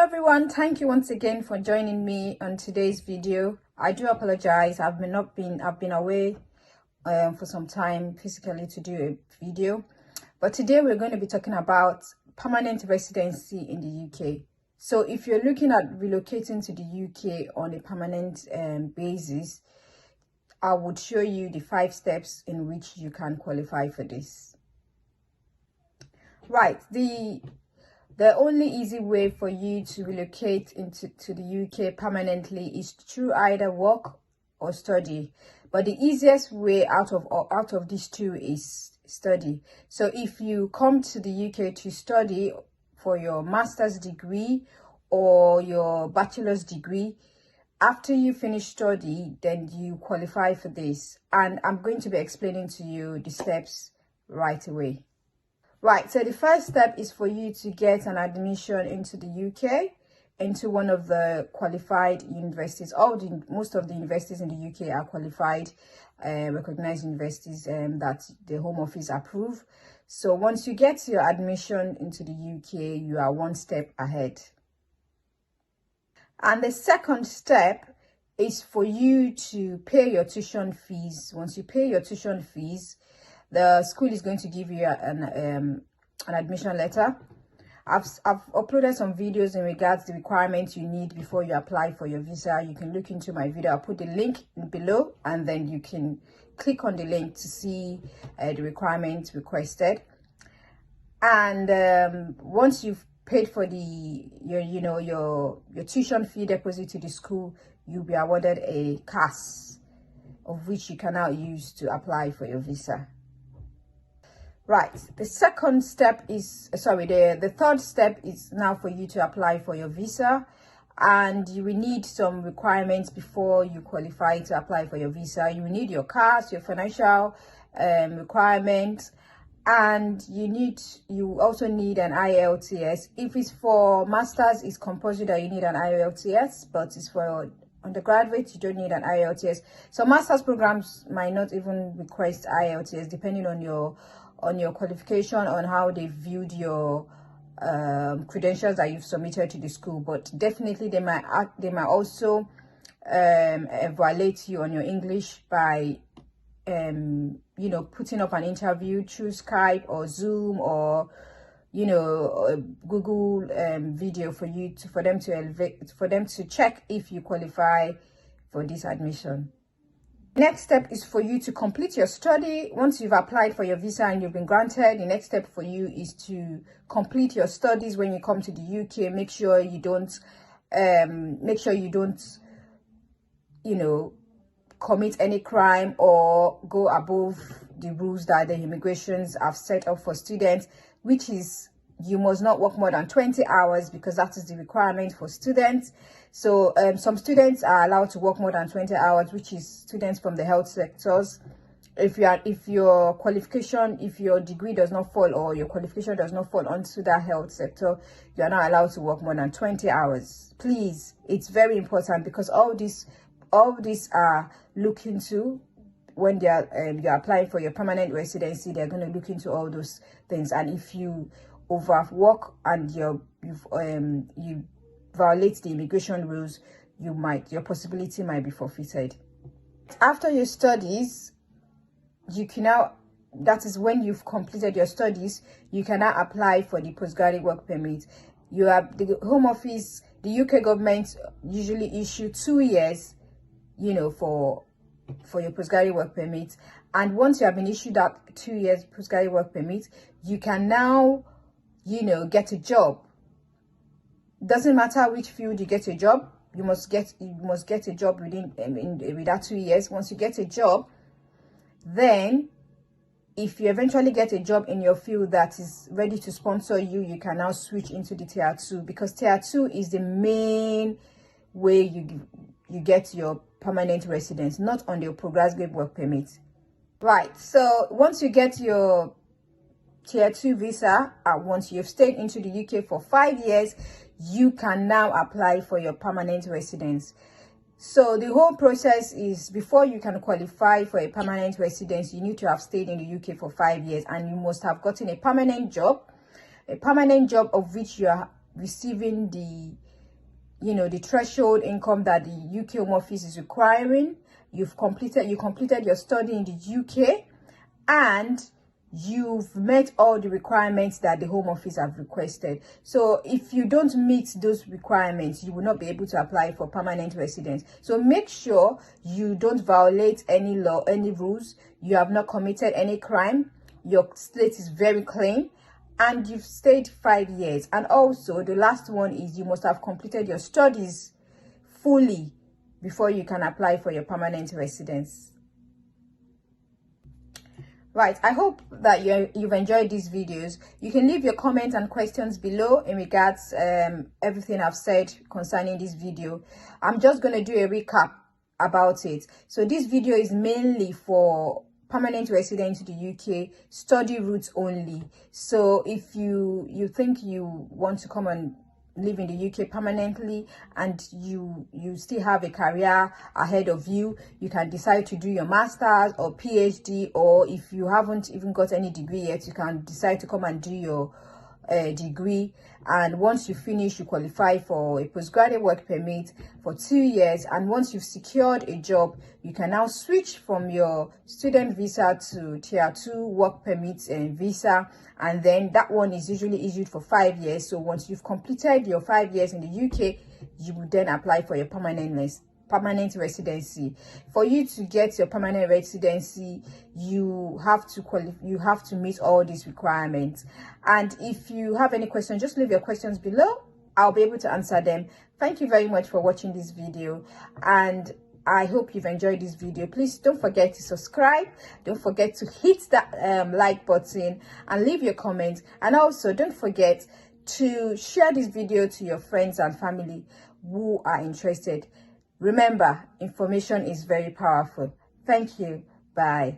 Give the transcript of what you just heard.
everyone, thank you once again for joining me on today's video. I do apologize, I've been away for some time physically to do a video, but today we're going to be talking about permanent residency in the UK. So if you're looking at relocating to the UK on a permanent basis, I would show you the 5 steps in which you can qualify for this. Right, the only easy way for you to relocate to the UK permanently is through either work or study. But the easiest way out of these two is study. So if you come to the UK to study for your master's degree or your bachelor's degree, after you finish study, then you qualify for this. And I'm going to be explaining to you the steps right away. Right, so the first step is for you to get an admission into the UK, into one of the qualified universities. Most of the universities in the UK are qualified, recognized universities that the Home Office approve. So once you get your admission into the UK, you are one step ahead. And the second step is for you to pay your tuition fees. Once you pay your tuition fees, the school is going to give you an admission letter. I've uploaded some videos in regards to the requirements you need before you apply for your visa. You can look into my video. I'll put the link below, and then you can click on the link to see the requirements requested. And once you've paid for your tuition fee deposit to the school, you'll be awarded a CAS, of which you can now use to apply for your visa. Right, the third step is now for you to apply for your visa, and you will need some requirements before you qualify to apply for your visa. You will need your CAS, your financial requirements, and you also need an IELTS. If it's for masters, it's compulsory that you need an IELTS, but it's for undergraduate, you don't need an IELTS. So masters programs might not even request IELTS, depending on your qualification, on how they viewed your credentials that you've submitted to the school. But definitely they might also evaluate you on your English by putting up an interview through Skype or Zoom or Google video for them to check if you qualify for this admission. Next step is for you to complete your study. Once you've applied for your visa and you've been granted, the next step for you is to complete your studies. When you come to the UK, make sure you don't commit any crime or go above the rules that the immigrations have set up for students, which is you must not work more than 20 hours, because that is the requirement for students. So some students are allowed to work more than 20 hours, which is students from the health sectors. If your degree does not fall, or your qualification does not fall onto that health sector, you are not allowed to work more than 20 hours. Please, it's very important, because all these are looked into when you're applying for your permanent residency. They're going to look into all those things, and if you overwork and you violate the immigration rules, your possibility might be forfeited. After your studies, that is when you've completed your studies, you can now apply for the postgraduate work permit. You have the Home Office, the UK government usually issue 2 years, for your postgraduate work permit. And once you have been issued that 2 years postgraduate work permit, you can now get a job. Doesn't matter which field you get a job, you must get a job within that 2 years. Once you get a job, then if you eventually get a job in your field that is ready to sponsor you, you can now switch into the tier 2, because tier 2 is the main way you get your permanent residence, not on your postgraduate work permit. Right, so once you get your tier 2 visa, once you've stayed into the UK for 5 years, you can now apply for your permanent residence. So the whole process is, before you can qualify for a permanent residence, you need to have stayed in the UK for 5 years, and you must have gotten a permanent job of which you are receiving the the threshold income that the UK Home Office is requiring. You completed your study in the UK, and you've met all the requirements that the Home Office have requested. So if you don't meet those requirements, you will not be able to apply for permanent residence. So make sure you don't violate any law, any rules. You have not committed any crime. Your slate is very clean, and you've stayed 5 years. And also the last one is you must have completed your studies fully before you can apply for your permanent residence. Right, I hope that you've enjoyed these videos. You can leave your comments and questions below in regards everything I've said concerning this video. I'm just going to do a recap about it. So this video is mainly for permanent residents to the UK, study routes only. So if you think you want to come and live in the UK permanently, and you still have a career ahead of you, you can decide to do your master's or PhD, or if you haven't even got any degree yet, you can decide to come and do your degree. And once you finish, you qualify for a postgraduate work permit for 2 years, and once you've secured a job, you can now switch from your student visa to tier 2 work permit and visa, and then that one is usually issued for 5 years. So once you've completed your 5 years in the UK, you will then apply for your permanent residency. For you to get your permanent residency, you have to meet all these requirements. And if you have any questions, just leave your questions below. I'll be able to answer them. Thank you very much for watching this video, and I hope you've enjoyed this video. Please don't forget to subscribe, don't forget to hit that like button and leave your comments, and also don't forget to share this video to your friends and family who are interested. Remember, information is very powerful. Thank you. Bye.